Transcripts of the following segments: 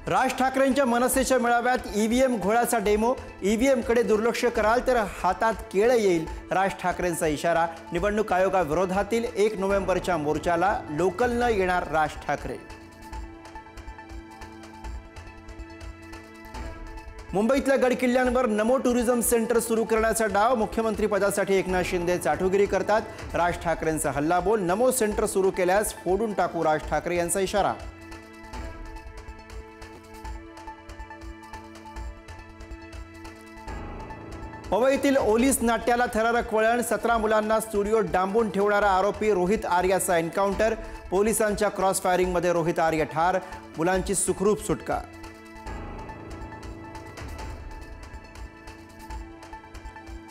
राज ठाकरेंच्या मनसेच्या मेळाव्यात ईव्हीएम घोळाचा डेमो। ईव्हीएम कडे दुर्लक्ष कराल तर हातात केळं येईल, राज ठाकरेंचा इशारा। निवडणूक आयोगाविरोधातील 1 नोव्हेंबरच्या मोर्चाला लोकलनं येणार राज ठाकरे। मुंबईतल्या गडकिल्ल्यांवर नमो टुरिझम सेंटर सुरू करण्याचा डाव। मुख्यमंत्री पदासाठी एकनाथ शिंदे चाटुगिरी करतात, राज ठाकरेंचा हल्लाबोल। नमो सेंटर सुरू केल्यास फोडून टाकू, राज ठाकरे यांचा इशारा। पवईतील ओलीस नाट्याला थरारक वळण। 17 मुलांना स्टुडिओत डांबून ठेवणारा आरोपी रोहित आर्याचा एन्काउंटर। पोलिसांच्या क्रॉस फायरिंगमध्ये रोहित आर्य ठार, मुलांची सुखरूप सुटका।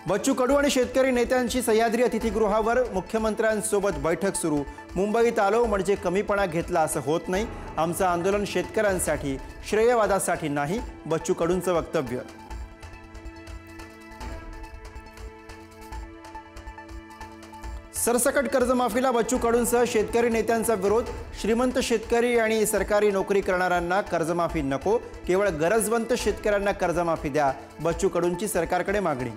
बच्चू कडू आणि शेतकरी नेत्यांची सह्याद्री अतिथीगृहावर मुख्यमंत्र्यांसोबत बैठक सुरू। मुंबईत आलो म्हणजे कमीपणा घेतला असं होत नाही, आमचं आंदोलन शेतकऱ्यांसाठी, श्रेयवादासाठी नाही, बच्चू कडूंचं वक्तव्य। सरसकट कर्जमाफीला बच्चू कडूंसह शेतकरी नेत्यांचा विरोध। श्रीमंत शेतकरी आणि सरकारी नोकरी करणाऱ्यांना कर्जमाफी नको, केवळ गरजवंत शेतकऱ्यांना कर्जमाफी द्या, बच्चू कडूंची सरकारकडे मागणी।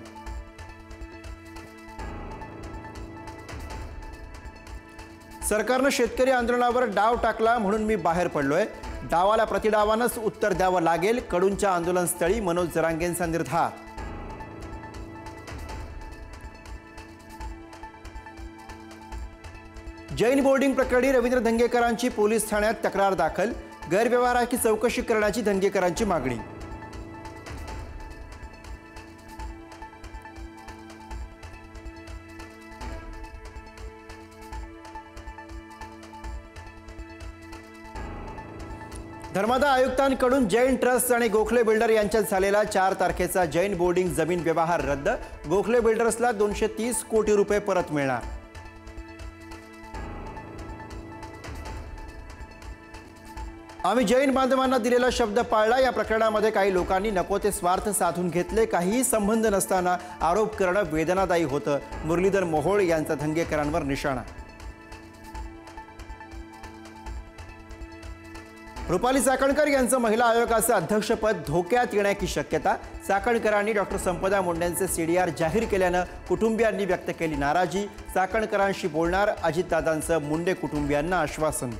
सरकारनं शेतकरी आंदोलनावर डाव टाकला म्हणून मी बाहेर पडलोय, डावाला प्रतिडावानंच उत्तर द्यावं लागेल, कडूंच्या आंदोलनस्थळी मनोज जरांगेंचा निर्धार। जैन बोर्डिंग प्रकरणी रवींद्र धंगेकरांची पोलीस ठाण्यात तक्रार दाखल। गैरव्यवहाराची चौकशी करण्याची धंगेकरांची मागणी। धर्मादाय आयुक्तांकडून जैन ट्रस्ट आणि गोखले बिल्डर यांच्यात झालेला 4 तारखेचा जैन बोर्डिंग जमीन व्यवहार रद्द। गोखले बिल्डर्सला 230 कोटी रुपये परत मिळणार। आम्ही जैन बांधवांना दिलेला शब्द पाळला, या प्रकरणामध्ये काही लोकांनी नको ते स्वार्थ साधून घेतले, काहीही संबंध नसताना आरोप करणं वेदनादायी होतं। मुरलीधर मोहोळ यांचा धंगेकरांवर निशाणा। रुपाली चाकणकर यांचं महिला आयोगाचं अध्यक्षपद धोक्यात येण्याची शक्यता। चाकणकरांनी डॉक्टर संपदा मुंडेंचे सीडीआर जाहीर केल्यानं कुटुंबियांनी व्यक्त केली नाराजी। चाकणकरांशी बोलणार अजितदादांचं मुंडे कुटुंबियांना आश्वासन।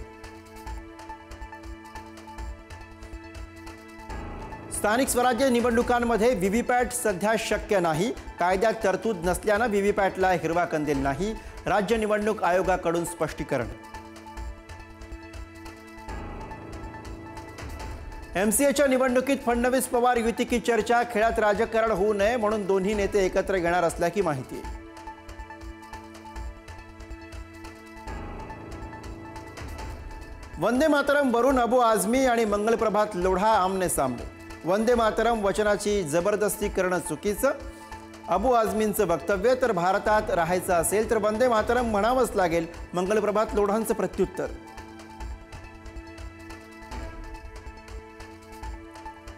स्थानिक स्वराज्य निवडणुकांमध्ये व्हीव्हीपॅट सध्या शक्य नाही, कायद्यात तरतूद नसल्यानं व्हीव्हीपॅटला हिरवा कंदील नाही, राज्य निवडणूक आयोगाकडून स्पष्टीकरण। एमसीएच्या निवडणुकीत फडणवीस पवार युती की चर्चा, खेळात राजकारण होऊ नये म्हणून दोन्ही नेते एकत्र येणार असल्याची माहिती। वंदे मातरम वरून अबू आझमी आणि मंगलप्रभात लोढा आमने सामने। वंदे मातरम वचनाची जबरदस्ती करणं चुकीचं, अबू आझमींचं वक्तव्य। तर भारतात राहायचं असेल तर वंदे मातरम म्हणावंच लागेल, मंगलप्रभात लोढांचं प्रत्युत्तर।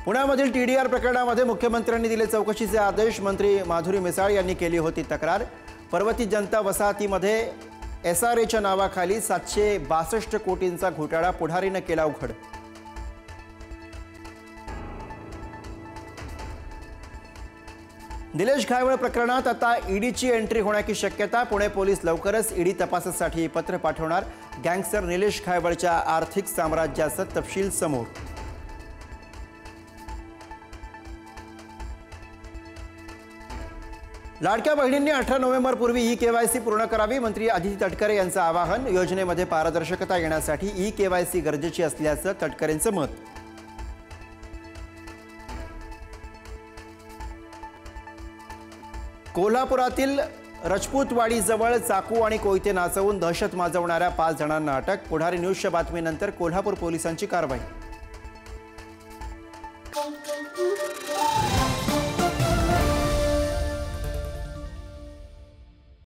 पुण्यामधील टीडीआर प्रकरणामध्ये मुख्यमंत्र्यांनी दिले चौकशीचे आदेश। मंत्री माधुरी मिसाळ यांनी केली होती तक्रार। पर्वती जनता वसाहतीमध्ये एसआरएच्या नावाखाली 762 कोटींचा घोटाळा पुढारीनं केला उघड। निलेश घायवळ प्रकरणात आता ईडीची एंट्री होण्याची शक्यता। पुणे पोलीस लवकरच ईडी तपासासाठी पत्र पाठवणार। गँगस्टर निलेश घायवळच्या आर्थिक साम्राज्याचा तपशील समोर। लाडक्या बहिणींनी 18 नोव्हेंबरपूर्वी ई-केवायसी पूर्ण करावी, मंत्री अदिती तटकरे यांचं आवाहन। योजनेमध्ये पारदर्शकता येण्यासाठी ई-केवायसी गरजेची असल्याचं तटकरेंचं मत। कोल्हापुरातील रजपूतवाडीजवळ चाकू आणि कोयते नाचवून दहशत माजवणाऱ्या 5 जणांना अटक। पुढारी न्यूजच्या बातमीनंतर कोल्हापूर पोलिसांची कारवाई।